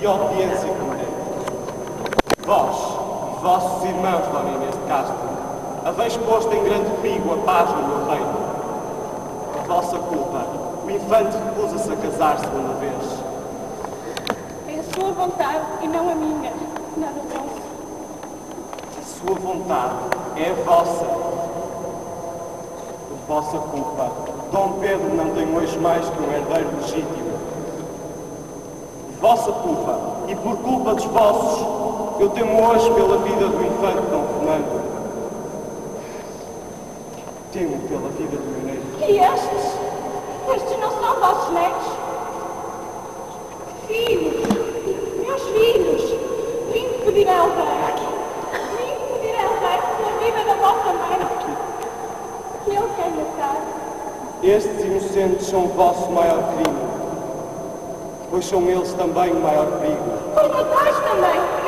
e obediência que merece. Vós e vossos irmãos, Dona Inês de Castro, haveis posto em grande perigo a paz no meu reino. Por vossa culpa, o infante recusa-se a casar segunda vez. É a sua vontade e não a minha. Nada posso. A sua vontade é a vossa. Por vossa culpa, Dom Pedro não tem hoje mais que um herdeiro legítimo. Por vossa culpa e por culpa dos vossos, eu temo hoje pela vida do infante Dom Fernando. Temo pela vida do meu neto. E estes? Estes não são vossos netos? Filhos, meus filhos, vim pedir ao rei. Vim pedir ao rei pela vida da vossa mãe. Que ele quer matar. Estes inocentes são o vosso maior crime, pois são eles também o maior perigo. Pois matais também.